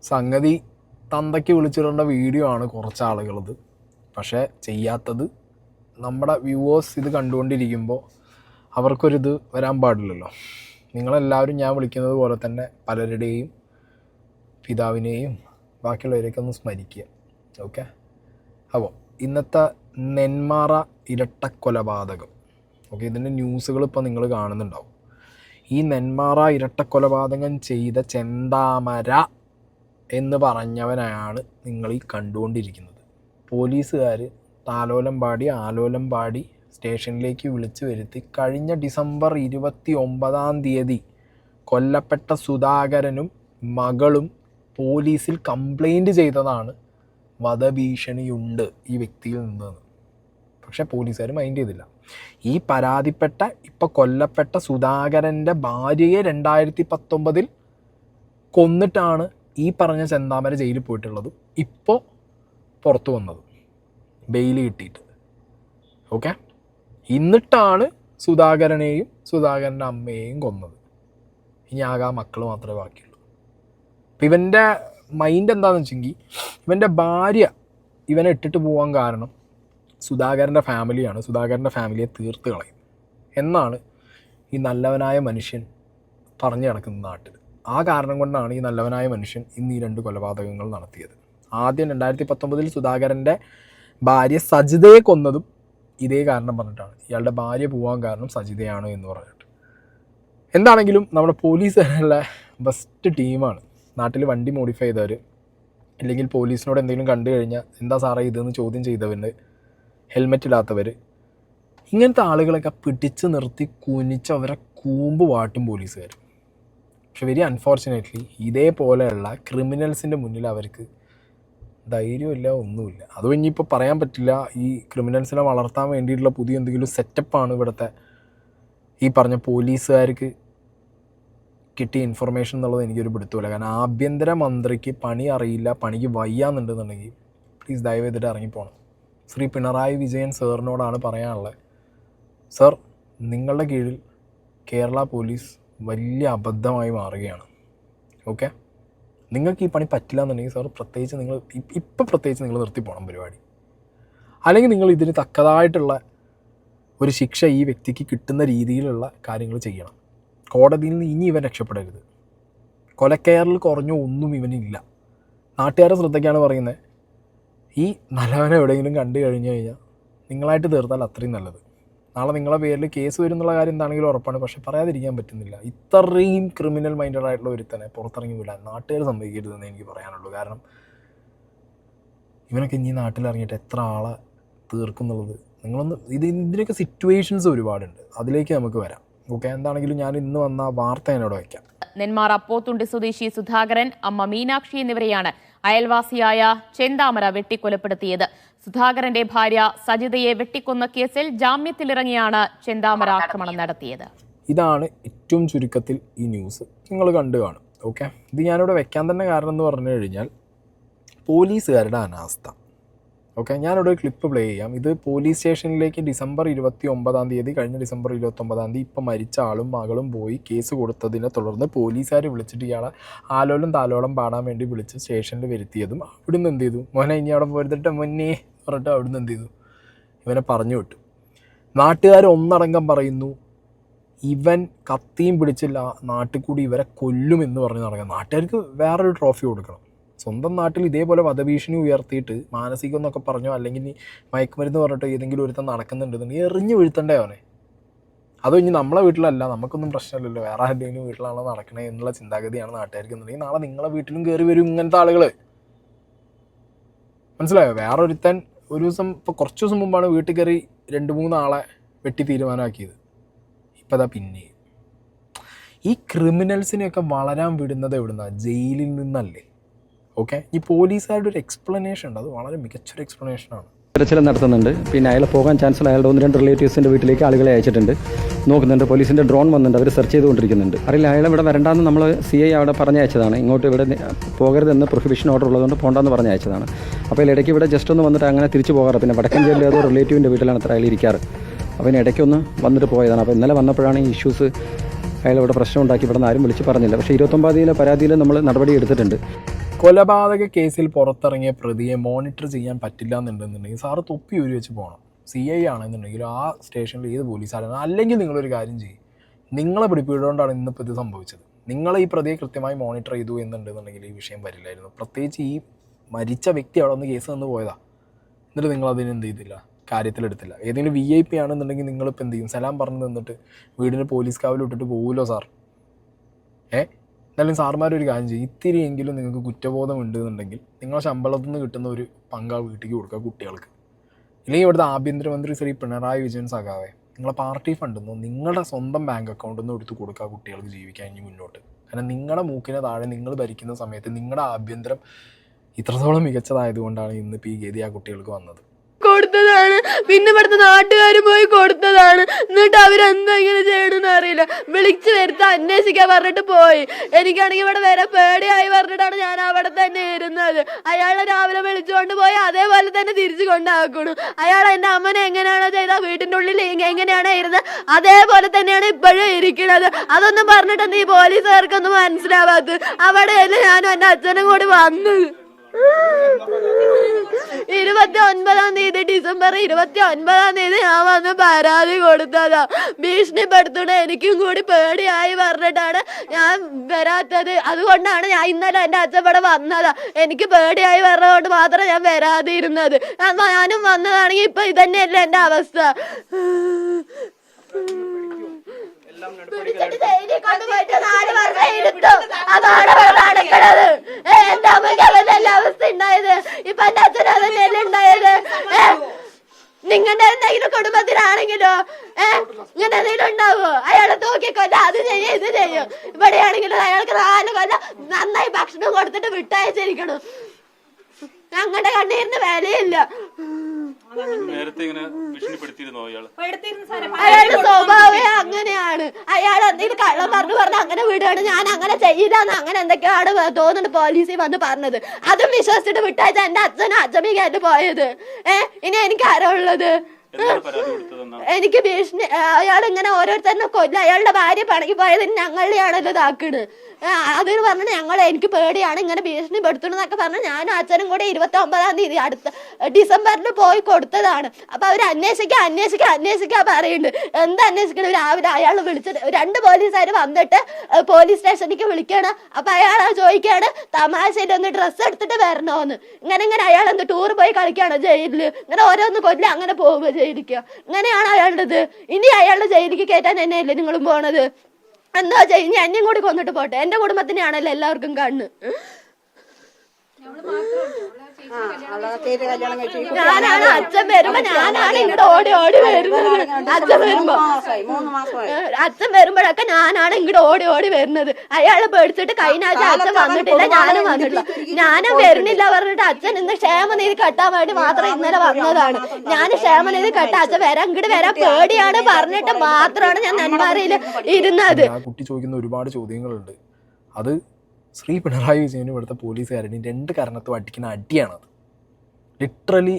സംഗതി തന്തയ്ക്ക് വിളിച്ചിടേണ്ട വീഡിയോ ആണ് കുറച്ച് ആളുകളത്. പക്ഷേ ചെയ്യാത്തത് നമ്മുടെ വ്യൂവേഴ്സ് ഇത് കണ്ടുകൊണ്ടിരിക്കുമ്പോൾ അവർക്കൊരിത് വരാൻ പാടില്ലല്ലോ. നിങ്ങളെല്ലാവരും ഞാൻ വിളിക്കുന്നത് പോലെ തന്നെ പലരുടെയും പിതാവിനെയും ബാക്കിയുള്ളവരെയൊക്കെ ഒന്ന് സ്മരിക്കുക. ഓക്കെ, അപ്പോൾ ഇന്നത്തെ നെന്മാറ ഇരട്ടക്കൊലപാതകം, ഓക്കെ, ഇതിൻ്റെ ന്യൂസുകൾ ഇപ്പോൾ നിങ്ങൾ കാണുന്നുണ്ടാവും. ഈ നെന്മാറ ഇരട്ടക്കൊലപാതകം ചെയ്ത ചെന്താമര എന്ന് പറഞ്ഞവനാണ് നിങ്ങൾ ഈ കണ്ടുകൊണ്ടിരിക്കുന്നത്. പോലീസുകാർ ആലോലം പാടി സ്റ്റേഷനിലേക്ക് വിളിച്ചു വരുത്തി കഴിഞ്ഞ ഡിസംബർ 29 കൊല്ലപ്പെട്ട സുധാകരനും മകളും പോലീസിൽ കംപ്ലൈൻറ്റ് ചെയ്തതാണ് വധഭീഷണിയുണ്ട് ഈ വ്യക്തിയിൽ നിന്നെന്ന്. പക്ഷേ പോലീസുകാർ മൈൻഡ് ചെയ്തില്ല. ഈ പരാതിപ്പെട്ട ഇപ്പോൾ കൊല്ലപ്പെട്ട സുധാകരൻ്റെ ഭാര്യയെ 2019 കൊന്നിട്ടാണ് ഈ പറഞ്ഞ ചെന്താമര ജയിലിൽ പോയിട്ടുള്ളതും ഇപ്പോൾ പുറത്തു വന്നത് ബെയിൽ കിട്ടിയിട്ട്. ഓക്കെ, എന്നിട്ടാണ് സുധാകരനെയും സുധാകരൻ്റെ അമ്മയെയും കൊന്നത്. ഇനി ആകെ മക്കൾ മാത്രമേ ബാക്കിയുള്ളൂ. അപ്പം ഇവൻ്റെ മൈൻഡ് എന്താണെന്ന് വെച്ചെങ്കിൽ ഇവൻ്റെ ഭാര്യ ഇവനെ ഇട്ടിട്ട് പോകാൻ കാരണം സുധാകരൻ്റെ ഫാമിലിയാണ്. സുധാകരൻ്റെ ഫാമിലിയെ തീർത്ത് കളയും എന്നാണ് ഈ നല്ലവനായ മനുഷ്യൻ പറഞ്ഞു നടക്കുന്ന നാട്ടിൽ. ആ കാരണം കൊണ്ടാണ് ഈ നല്ലവനായ മനുഷ്യൻ ഇന്ന് ഈ 2 കൊലപാതകങ്ങൾ നടത്തിയത്. ആദ്യം 2019 സുധാകരൻ്റെ ഭാര്യ സജിതയെ കൊന്നതും ഇതേ കാരണം പറഞ്ഞിട്ടാണ്. ഇയാളുടെ ഭാര്യ പോകാൻ കാരണം സജിതയാണ് എന്ന് പറഞ്ഞിട്ട്. എന്താണെങ്കിലും നമ്മുടെ പോലീസുകാരുള്ള ബെസ്റ്റ് ടീമാണ്. നാട്ടിൽ വണ്ടി മോഡിഫൈ ചെയ്തവർ, അല്ലെങ്കിൽ പോലീസിനോട് എന്തെങ്കിലും കണ്ടു കഴിഞ്ഞാൽ എന്താ സാറേ ഇതെന്ന് ചോദ്യം ചെയ്തവർ, ഹെൽമെറ്റ് ഇല്ലാത്തവർ, ഇങ്ങനത്തെ ആളുകളൊക്കെ പിടിച്ച് നിർത്തി കുനിച്ച് അവരെ കൂമ്പ് വാട്ടും പോലീസുകാർ. പക്ഷെ വെരി അൺഫോർച്ചുനേറ്റ്ലി ഇതേപോലെയുള്ള ക്രിമിനൽസിൻ്റെ മുന്നിൽ അവർക്ക് ധൈര്യമില്ല, ഒന്നുമില്ല. അതും ഇനിയിപ്പോൾ പറയാൻ പറ്റില്ല. ഈ ക്രിമിനൽസിനെ വളർത്താൻ വേണ്ടിയിട്ടുള്ള പുതിയ എന്തെങ്കിലും സെറ്റപ്പാണ് ഇവിടുത്തെ ഈ പറഞ്ഞ പോലീസുകാർക്ക് കിട്ടിയ ഇൻഫർമേഷൻ എന്നുള്ളത് എനിക്കൊരു പിടുത്തമില്ല. കാരണം ആഭ്യന്തരമന്ത്രിക്ക് പണി അറിയില്ല, പണിക്ക് വയ്യാന്നുണ്ടെന്നുണ്ടെങ്കിൽ പ്ലീസ് ദയവ് ചെയ്തിട്ട് ഇറങ്ങിപ്പോണം. ശ്രീ പിണറായി വിജയൻ സാറിനോടാണ് പറയാനുള്ളത്. സർ, നിങ്ങളുടെ കീഴിൽ കേരള പോലീസ് വലിയ അബദ്ധമായി മാറുകയാണ്. ഓക്കെ, നിങ്ങൾക്ക് ഈ പണി പറ്റില്ല എന്നുണ്ടെങ്കിൽ സാർ പ്രത്യേകിച്ച് നിങ്ങൾ നിർത്തിപ്പോണം പരിപാടി. അല്ലെങ്കിൽ നിങ്ങൾ ഇതിന് തക്കതായിട്ടുള്ള ഒരു ശിക്ഷ ഈ വ്യക്തിക്ക് കിട്ടുന്ന രീതിയിലുള്ള കാര്യങ്ങൾ ചെയ്യണം. കോടതിയിൽ നിന്ന് ഇനി ഇവൻ രക്ഷപ്പെടരുത്. കൊലക്കയറിൽ കുറഞ്ഞ ഒന്നും ഇവനില്ല. നാട്ടുകാരെ ശ്രദ്ധയ്ക്കാണ് പറയുന്നത്. ഈ നല്ലവനെ എവിടെയെങ്കിലും കണ്ടു കഴിഞ്ഞു കഴിഞ്ഞാൽ നിങ്ങളായിട്ട് തീർത്താൽ അത്രയും നല്ലത്. നാളെ നിങ്ങളെ പേരിൽ കേസ് വരും എന്നുള്ള കാര്യം എന്താണെങ്കിലും ഉറപ്പാണ്. പക്ഷെ പറയാതിരിക്കാൻ പറ്റുന്നില്ല. ഇത്രയും ക്രിമിനൽ മൈൻഡഡ് ആയിട്ടുള്ള ഒരുത്തനെ പുറത്തിറങ്ങി വിടാൻ നാട്ടുകാർ സമ്മതിക്കരുതെന്ന് എനിക്ക് പറയാനുള്ളൂ. കാരണം ഇവനൊക്കെ ഇനി നാട്ടിലിറങ്ങിയിട്ട് എത്ര ആളെ തീർക്കുന്നുള്ളത് നിങ്ങളൊന്ന് ഇതിനൊക്കെ സിറ്റുവേഷൻസ് ഒരുപാടുണ്ട്. അതിലേക്ക് നമുക്ക് വരാം. ഓക്കെ, എന്താണെങ്കിലും ഞാൻ ഇന്ന് വന്ന വാർത്ത എന്നോട് വയ്ക്കാം. നെന്മാറ പോത്തുണ്ടി സ്വദേശി സുധാകരൻ, അമ്മ മീനാക്ഷി എന്നിവരെയാണ് അയൽവാസിയായ ചെന്താമര വെട്ടിക്കൊലപ്പെടുത്തിയത്. സുധാകരന്റെ ഭാര്യ സജിതയെ വെട്ടിക്കൊന്ന കേസിൽ ജാമ്യത്തിലിറങ്ങിയാണ് ചെന്താമര ആക്രമണം നടത്തിയത്. ഇതാണ് ഏറ്റവും ചുരുക്കത്തിൽ ഈ ന്യൂസ് നിങ്ങൾ കണ്ടു കാണും. ഓക്കെ, ഇത് ഞാനിവിടെ വെക്കാൻ തന്നെ കാരണം എന്ന് പറഞ്ഞു കഴിഞ്ഞാൽ പോലീസുകാരുടെ അനാസ്ഥ. ഓക്കെ, ഞാനിവിടെ ഒരു ക്ലിപ്പ് പ്ലേ ചെയ്യാം. ഇത് പോലീസ് സ്റ്റേഷനിലേക്ക് ഡിസംബർ 29 കഴിഞ്ഞ ഡിസംബർ 29 ഇപ്പം മരിച്ച ആളും മകളും പോയി കേസ് കൊടുത്തതിനെ തുടർന്ന് പോലീസുകാർ വിളിച്ചിട്ട് ഇയാളെ ആലോലം താലോളം പാടാൻ വേണ്ടി വിളിച്ച് സ്റ്റേഷനിൽ വരുത്തിയതും അവിടുന്ന് എന്ത് ചെയ്തു, മോനെ ഇനി അവിടെ പോരുത്തിട്ട് മുന്നേ പറഞ്ഞിട്ട് അവിടുന്ന് എന്ത് ചെയ്തു, ഇവനെ പറഞ്ഞു വിട്ടു. നാട്ടുകാർ ഒന്നടങ്കം പറയുന്നു ഇവൻ കത്തിയും പിടിച്ചില്ല, നാട്ടിൽ കൂടി ഇവരെ കൊല്ലുമെന്ന് പറഞ്ഞ് നടക്കാം. നാട്ടുകാർക്ക് വേറൊരു ട്രോഫി കൊടുക്കണം. സ്വന്തം നാട്ടിൽ ഇതേപോലെ വധഭീഷണി ഉയർത്തിയിട്ട് മാനസികം എന്നൊക്കെ പറഞ്ഞോ അല്ലെങ്കിൽ മയക്കുമരുന്ന് പറഞ്ഞിട്ടോ ഏതെങ്കിലും ഒരുത്തം നടക്കുന്നുണ്ടെന്നുണ്ടെങ്കിൽ എറിഞ്ഞു വീഴ്ത്തണ്ടേ അവനെ. അതോ ഇനി നമ്മളെ വീട്ടിലല്ല, നമുക്കൊന്നും പ്രശ്നമില്ലല്ലോ, വേറെ ആരുടെയും വീട്ടിലാണോ നടക്കണേ എന്നുള്ള ചിന്താഗതിയാണ് നാട്ടുകാർക്ക് എന്നുണ്ടെങ്കിൽ നാളെ നിങ്ങളെ വീട്ടിലും കയറി വരും ഇങ്ങനത്തെ ആളുകൾ. മനസ്സിലായോ? വേറെ ഒരുത്തൻ ഒരു ദിവസം ഇപ്പോൾ കുറച്ച് ദിവസം മുമ്പാണ് വീട്ടിൽ കയറി 2-3 ആളെ വെട്ടി തീരുമാനമാക്കിയത്. ഇപ്പം അതാ പിന്നെ ഈ ക്രിമിനൽസിനെയൊക്കെ വളരാൻ വിടുന്നത് എവിടുന്നാ? ജയിലിൽ നിന്നല്ലേ. ഓക്കെ, ഈ പോലീസുകാരുടെ ഒരു എക്സ്പ്ലനേഷൻ ഉണ്ട്, അത് വളരെ മികച്ചൊരു എക്സ്പ്ലനേഷനാണ്. തിരച്ചിൽ നടത്തുന്നുണ്ട്. പിന്നെ അയാൾ പോകാൻ ചാൻസുള്ള അയാളുടെ 1-2 റിലേറ്റീവ്സിൻ്റെ വീട്ടിലേക്ക് ആളുകളെ അയച്ചിട്ടുണ്ട്, നോക്കുന്നുണ്ട്. പോലീസിൻ്റെ ഡ്രോൺ വന്നിട്ടുണ്ട്, അവർ സെർച്ച് ചെയ്തുകൊണ്ടിരിക്കുന്നുണ്ട്. അറിയില്ല, അയാൾ ഇവിടെ വരണ്ടാന്ന് നമ്മൾ CI അവിടെ പറഞ്ഞയച്ചതാണ്. ഇങ്ങോട്ട് ഇവിടെ പോകരുതെന്ന് പ്രൊഹിബിഷൻ ഓർഡർ ഉള്ളതുകൊണ്ട് പോകണ്ടെന്ന് പറഞ്ഞയച്ചതാണ്. അപ്പോൾ ഇടയ്ക്ക് ഇവിടെ ജസ്റ്റ് ഒന്ന് വന്നിട്ട് അങ്ങനെ തിരിച്ചു പോകാറ്. പിന്നെ വടക്കൻ ജില്ലയിൽ ഏതോ റിലേറ്റീവിൻ്റെ വീട്ടിലാണ് അത്ര അയാൾ ഇരിക്കാറ്. അപ്പോൾ ഇടയ്ക്കൊന്ന് വന്നിട്ട് പോയതാണ്. അപ്പോൾ ഇന്നലെ വന്നപ്പോഴാണ് ഈ ഇഷ്യൂസ് അയാൾ ഇവിടെ പ്രശ്നം ഉണ്ടാക്കി. ഇവിടെ നിന്ന് ആരും വിളിച്ച് പറഞ്ഞില്ല. പക്ഷേ 29 പരാതിയിൽ നമ്മൾ നടപടി എടുത്തിട്ടുണ്ട്. കൊലപാതക കേസിൽ പുറത്തിറങ്ങിയ പ്രതിയെ മോണിറ്റർ ചെയ്യാൻ പറ്റില്ല എന്നുണ്ടെന്നുണ്ടെങ്കിൽ സാറ് തൊപ്പി ഊരി വെച്ച് പോകണം. CI ആണെന്നുണ്ടെങ്കിൽ ആ സ്റ്റേഷനിൽ ഏത് പോലീസാണ്, അല്ലെങ്കിൽ നിങ്ങളൊരു കാര്യം ചെയ്യും, നിങ്ങളെ പിടിപ്പിച്ചുകൊണ്ടാണ് ഇന്നിപ്പോൾ ഇത് സംഭവിച്ചത്. നിങ്ങൾ ഈ പ്രതിയെ കൃത്യമായി മോണിറ്റർ ചെയ്തു എന്നുണ്ടെന്നുണ്ടെങ്കിൽ ഈ വിഷയം വരില്ലായിരുന്നു. പ്രത്യേകിച്ച് ഈ മരിച്ച വ്യക്തി അവിടെ നിന്ന് കേസ് നിന്ന് പോയതാ, എന്നിട്ട് നിങ്ങളതിന് എന്ത് ചെയ്തില്ല, കാര്യത്തിലെടുത്തില്ല. ഏതെങ്കിലും VIP ആണെന്നുണ്ടെങ്കിൽ നിങ്ങളിപ്പോൾ എന്ത് ചെയ്യും, സലാം പറഞ്ഞ് നിന്നിട്ട് വീടിന് പോലീസ് കാവലിട്ടിട്ട് പോകുമല്ലോ സാർ. എന്നാലും സാർമാരൊരു കാര്യം ചെയ്യും, ഇത്തിരിയെങ്കിലും നിങ്ങൾക്ക് കുറ്റബോധം ഉണ്ടെന്നുണ്ടെങ്കിൽ നിങ്ങളെ ശമ്പളത്തിൽ നിന്ന് കിട്ടുന്ന ഒരു പങ്കാ വീട്ടിലേക്ക് കൊടുക്കുക കുട്ടികൾക്ക്. ഇല്ലെങ്കിൽ ഇവിടുത്തെ ആഭ്യന്തരമന്ത്രി ശ്രീ പിണറായി വിജയൻ സഖാവേ, നിങ്ങളെ പാർട്ടി ഫണ്ടിൽ നിന്നോ നിങ്ങളുടെ സ്വന്തം ബാങ്ക് അക്കൗണ്ടിൽ നിന്ന് എടുത്ത് കൊടുക്കുക കുട്ടികൾക്ക് ജീവിക്കാൻ ഇനി മുന്നോട്ട്. കാരണം നിങ്ങളുടെ മൂക്കിന് താഴെ നിങ്ങൾ ഭരിക്കുന്ന സമയത്ത് നിങ്ങളുടെ ആഭ്യന്തരം ഇത്രത്തോളം മികച്ചതായതുകൊണ്ടാണ് ഇന്നിപ്പോൾ ഈ ഗതി ആ കുട്ടികൾക്ക് വന്നത്. കൊടുത്തതാണ്, പിന്നെ ഇവിടുത്തെ നാട്ടുകാർ പോയി കൊടുത്തതാണ്. എന്നിട്ട് അവരെന്താ ഇങ്ങനെ ചെയ്യണമെന്ന് അറിയില്ല. വിളിച്ചു വരുത്ത അന്വേഷിക്കാൻ പറഞ്ഞിട്ട് പോയി. എനിക്കാണെങ്കിൽ ഇവിടെ വരെ പേടിയായി പറഞ്ഞിട്ടാണ് ഞാൻ അവിടെ തന്നെ ഇരുന്നത്. അയാളെ രാവിലെ വിളിച്ചുകൊണ്ട് പോയി അതേപോലെ തന്നെ തിരിച്ചു കൊണ്ടാക്കണം. അയാൾ എൻ്റെ അമ്മനെ എങ്ങനെയാണോ ചെയ്ത വീട്ടിൻ്റെ ഉള്ളിൽ എങ്ങനെയാണോ ഇരുന്നത് അതേപോലെ തന്നെയാണ് ഇപ്പോഴും ഇരിക്കുന്നത്. അതൊന്നും പറഞ്ഞിട്ട് ഈ പോലീസുകാർക്കൊന്നും മനസ്സിലാവാത്തത്. അവിടെയല്ലേ ഞാനും എൻ്റെ അച്ഛനും കൂടി വന്നത്. 29-ാം തീയതി ഡിസംബർ 29-ാം തീയതി ഞാൻ വന്ന് പരാതി കൊടുത്തതാ. ഭീഷണിപ്പെടുത്തണ എനിക്കും കൂടി പേടിയായി പറഞ്ഞിട്ടാണ് ഞാൻ വരാത്തത്. അതുകൊണ്ടാണ് ഞാൻ ഇന്നലെ എൻ്റെ അച്ഛൻ ഇവിടെ വന്നതാ. എനിക്ക് പേടിയായി പറഞ്ഞതുകൊണ്ട് മാത്രം ഞാൻ വരാതിരുന്നത്. ഞാനും വന്നതാണെങ്കിൽ ഇപ്പൊ ഇതന്നെയല്ലേ എൻ്റെ അവസ്ഥ. എന്റെ അമ്മയ്ക്ക് അതല്ല അവസ്ഥ ഉണ്ടായത്. ഇപ്പൊ എന്റെ അച്ഛൻ അതന്നെയല്ലേ ഉണ്ടായത്. നിങ്ങളുടെ എന്തെങ്കിലും കുടുംബത്തിലാണെങ്കിലോ ഇങ്ങനെ എന്തെങ്കിലും ഉണ്ടാവോ? അയാളെ തൂക്കിക്കൊല്ല, അത് ചെയ്യും ഇത് ചെയ്യും. ഇവിടെയാണെങ്കിലും അയാൾക്ക് 4 കൊല്ലം നന്നായി ഭക്ഷണം കൊടുത്തിട്ട് വിട്ടയച്ചിരിക്കണം. ഞങ്ങളുടെ കണ്ണീരിന് വിലയില്ല. അയാളുടെ സ്വഭാവം അങ്ങനെയാണ്. അയാൾ എന്തെങ്കിലും കള്ളം പറഞ്ഞ് അങ്ങനെ വിടുകയാണ്. ഞാൻ അങ്ങനെ ചെയ്യില്ലാന്ന് അങ്ങനെ എന്തൊക്കെയാണ് തോന്നുന്നുണ്ട് പോലീസിൽ വന്ന് പറഞ്ഞത്. അതും വിശ്വസിച്ചിട്ട് വിട്ടയച്ച എന്റെ അച്ഛനും അച്ഛമ്മയ്ക്കായിട്ട് പോയത്. ഇനി എനിക്ക് ആരാ ഉള്ളത്? എനിക്ക് ഭീഷണി, അയാൾ ഇങ്ങനെ ഓരോരുത്തരുടെ കൊല്ല. അയാളുടെ ഭാര്യ പണക്കി പോയത് ഞങ്ങളുടെയാണല്ലോ ഇതാക്കണ്. അതിന് പറഞ്ഞ് എനിക്ക് പേടിയാണ്, ഇങ്ങനെ ഭീഷണിപ്പെടുത്തണമെന്നൊക്കെ പറഞ്ഞ് ഞാനും അച്ഛനും കൂടെ 29-ാം തീയതി അടുത്ത ഡിസംബറിൽ പോയി കൊടുത്തതാണ്. അപ്പൊ അവർ അന്വേഷിക്കാൻ പറയുന്നുണ്ട്. എന്താ അന്വേഷിക്കണം? രാവിലെ അയാൾ വിളിച്ചിട്ട് 2 പോലീസുകാർ വന്നിട്ട് പോലീസ് സ്റ്റേഷനിലേക്ക് വിളിക്കണം. അപ്പൊ അയാൾ ചോദിക്കാണ് തമാശയിൽ ഒന്ന് ഡ്രസ്സ് എടുത്തിട്ട് വരണോന്ന്. ഇങ്ങനെ അയാൾ എന്ത് ടൂർ പോയി കളിക്കുകയാണോ ജയിലില്? ഇങ്ങനെ ഓരോന്ന് കൊല്ലം അങ്ങനെ പോകുമ്പോ ജയിലിക്കുക. ഇങ്ങനെയാണ് അയാളുടേത്. ഇനി അയാളുടെ ജയിലിലേക്ക് കയറ്റാൻ തന്നെയല്ലേ നിങ്ങളും പോണത്? എന്താ ചെയ്യും? എന്നെയും കൂടി കൊന്നിട്ട് പോട്ടെ. എന്റെ കുടുംബത്തിനെയാണല്ലോ എല്ലാവർക്കും കണ്ണ്. ഞാനാണ് അച്ഛൻ വരുമ്പോ ഞാനാണ് ഇങ്ങോട്ട് ഓടി വരുന്നത്. അച്ഛൻ വരുമ്പോഴൊക്കെ ഞാനാണ് ഇങ്ങോട്ട് ഓടി വരുന്നത്. അയാള് പേടിച്ചിട്ട് കഴിഞ്ഞ ആഴ്ച അച്ഛൻ വന്നിട്ടില്ല, ഞാനും വന്നിട്ടില്ല. ഞാനും വരുന്നില്ല പറഞ്ഞിട്ട് അച്ഛൻ ഇന്ന് ക്ഷേമനിധി കെട്ടാൻ വേണ്ടി മാത്രം ഇന്നലെ വന്നതാണ്. ഞാൻ ക്ഷേമനിധി കെട്ട അച്ഛൻ ഇങ്ങോട്ട് വരാൻ പേടിയാണ് പറഞ്ഞിട്ട് മാത്രമാണ് ഞാൻ നെന്മാറയിൽ ഇരുന്നത്. കുട്ടി ചോദിക്കുന്ന ഒരുപാട് ചോദ്യങ്ങളുണ്ട്. അത് ശ്രീ പിണറായി വിജയനും ഇവിടുത്തെ പോലീസുകാരുടെയും 2 കാരണത്തും അടിക്കുന്ന അടിയാണത്. ലിറ്ററലി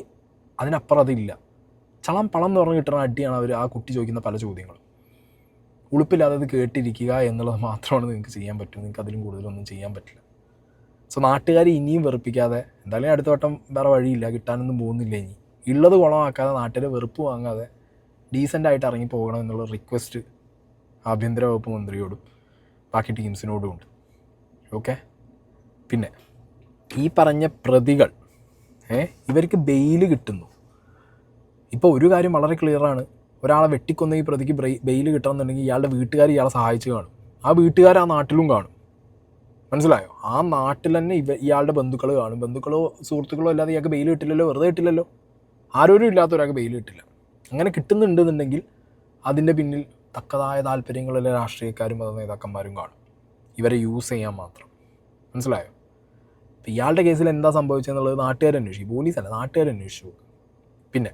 അതിനപ്പുറം അതില്ല. പളം എന്ന് പറഞ്ഞ് കിട്ടുന്ന അടിയാണ് ആ കുട്ടി ചോദിക്കുന്ന പല ചോദ്യങ്ങളും. ഉളുപ്പില്ലാതെ അത് കേട്ടിരിക്കുക എന്നുള്ളത് മാത്രമാണ് നിങ്ങൾക്ക് ചെയ്യാൻ പറ്റും. നിങ്ങൾക്ക് അതിലും കൂടുതലൊന്നും ചെയ്യാൻ പറ്റില്ല. സോ നാട്ടുകാർ ഇനിയും വെറുപ്പിക്കാതെ, എന്തായാലും അടുത്ത വട്ടം വേറെ വഴിയില്ല, കിട്ടാനൊന്നും പോകുന്നില്ല. ഇനി ഉള്ളത് കുളമാക്കാതെ നാട്ടിലെ വെറുപ്പ് വാങ്ങാതെ ഡീസൻ്റായിട്ട് ഇറങ്ങി പോകണം എന്നുള്ള റിക്വസ്റ്റ് ആഭ്യന്തര വകുപ്പ് മന്ത്രിയോടും ബാക്കി ടീംസിനോടും ഉണ്ട്. ഓക്കെ. പിന്നെ ഈ പറഞ്ഞ പ്രതികൾ ഇവർക്ക് ബെയിൽ കിട്ടുന്നു. ഇപ്പോൾ ഒരു കാര്യം വളരെ ക്ലിയറാണ്. ഒരാളെ വെട്ടിക്കൊന്ന ഈ പ്രതിക്ക് ബെയിൽ കിട്ടണമെന്നുണ്ടെങ്കിൽ ഇയാളുടെ വീട്ടുകാർ ഇയാളെ സഹായിച്ച് കാണും. ആ വീട്ടുകാർ ആ നാട്ടിലും കാണും. മനസ്സിലായോ? ആ നാട്ടിൽ തന്നെ ഇയാളുടെ ബന്ധുക്കൾ കാണും. ബന്ധുക്കളോ സുഹൃത്തുക്കളോ അല്ലാതെ ഇയാൾക്ക് ബെയിൽ കിട്ടില്ലല്ലോ, വെറുതെ കിട്ടില്ലല്ലോ. ആരോരും ഇല്ലാത്ത ഒരാൾക്ക് ബെയിൽ കിട്ടില്ല. അങ്ങനെ കിട്ടുന്നുണ്ടെന്നുണ്ടെങ്കിൽ അതിൻ്റെ പിന്നിൽ തക്കതായ താല്പര്യങ്ങളുള്ള രാഷ്ട്രീയക്കാരും മത നേതാക്കന്മാരും കാണും. ഇവരെ യൂസ് ചെയ്യാൻ മാത്രം. മനസ്സിലായോ? അപ്പോൾ ഇയാളുടെ കേസിൽ എന്താ സംഭവിച്ചതെന്നുള്ളത് നാട്ടുകാരന്വേഷിക്കും. പോലീസല്ല, നാട്ടുകാരന്വേഷിച്ചു. പിന്നെ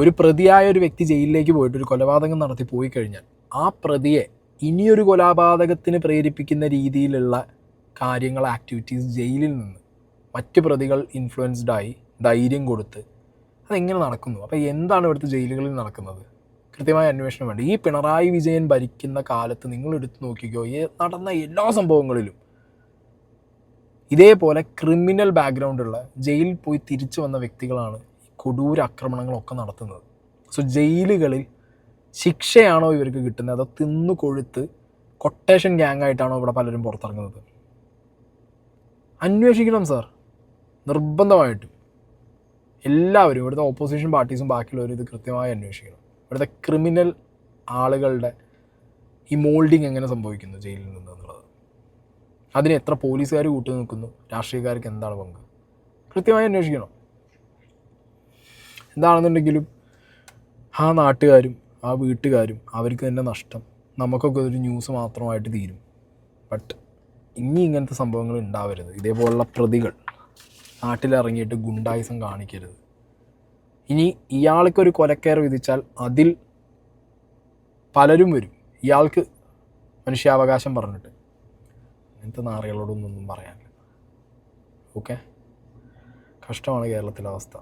ഒരു പ്രതിയായ ഒരു വ്യക്തി ജയിലിലേക്ക് പോയിട്ട് ഒരു കൊലപാതകം നടത്തി പോയി കഴിഞ്ഞാൽ ആ പ്രതിയെ ഇനിയൊരു കൊലപാതകത്തിന് പ്രേരിപ്പിക്കുന്ന രീതിയിലുള്ള കാര്യങ്ങൾ, ആക്ടിവിറ്റീസ് ജയിലിൽ നിന്ന് മറ്റ് പ്രതികൾ ഇൻഫ്ലുവൻസ്ഡായി ധൈര്യം കൊടുത്ത് അതെങ്ങനെ നടക്കുന്നു? അപ്പോൾ എന്താണ് ഇവിടുത്തെ ജയിലുകളിൽ നടക്കുന്നത്? കൃത്യമായ അന്വേഷണം വേണ്ട. ഈ പിണറായി വിജയൻ ഭരിക്കുന്ന കാലത്ത് നിങ്ങൾ എടുത്തു നോക്കിക്കോ, നടന്ന എല്ലാ സംഭവങ്ങളിലും ഇതേപോലെ ക്രിമിനൽ ബാക്ക്ഗ്രൗണ്ടുള്ള ജയിലിൽ പോയി തിരിച്ചു വന്ന വ്യക്തികളാണ് ഈ കൊടൂര ആക്രമണങ്ങളൊക്കെ നടത്തുന്നത്. സോ ജയിലുകളിൽ ശിക്ഷയാണോ ഇവർക്ക് കിട്ടുന്നത്, അതോ തിന്നു കൊഴുത്ത് കൊട്ടേഷൻ ഗ്യാങ് ആയിട്ടാണോ ഇവിടെ പലരും പുറത്തിറങ്ങുന്നത്? അന്വേഷിക്കണം സാർ, നിർബന്ധമായിട്ടും. എല്ലാവരും ഇവിടുത്തെ ഓപ്പോസിഷൻ പാർട്ടീസും ബാക്കിയുള്ളവരും ഇത് കൃത്യമായി അന്വേഷിക്കണം. ഇവിടുത്തെ ക്രിമിനൽ ആളുകളുടെ ഈ മോൾഡിങ് എങ്ങനെ സംഭവിക്കുന്നു ജയിലിൽ നിന്ന് എന്നുള്ളത്, അതിന് എത്ര പോലീസുകാർ കൂട്ടു നിൽക്കുന്നു, രാഷ്ട്രീയക്കാർക്ക് എന്താണ് പങ്ക്, കൃത്യമായി അന്വേഷിക്കണം. എന്താണെന്നുണ്ടെങ്കിലും ആ നാട്ടുകാരും ആ വീട്ടുകാരും അവർക്ക് തന്നെ നഷ്ടം, നമുക്കൊക്കെ ഒരു ന്യൂസ് മാത്രമായിട്ട് തീരും. ബട്ട് ഇനി ഇങ്ങനത്തെ സംഭവങ്ങൾ ഉണ്ടാവരുത്. ഇതേപോലുള്ള പ്രതികൾ നാട്ടിലിറങ്ങിയിട്ട് ഗുണ്ടായിസം കാണിക്കരുത്. ഇനി ഇയാൾക്കൊരു കൊലക്കേർ വിധിച്ചാൽ അതിൽ പലരും വരും ഇയാൾക്ക് മനുഷ്യാവകാശം പറഞ്ഞിട്ട്. അങ്ങനത്തെ നാറികളോടൊന്നും പറയാനില്ല. ഓക്കെ, കഷ്ടമാണ് കേരളത്തിലെ അവസ്ഥ.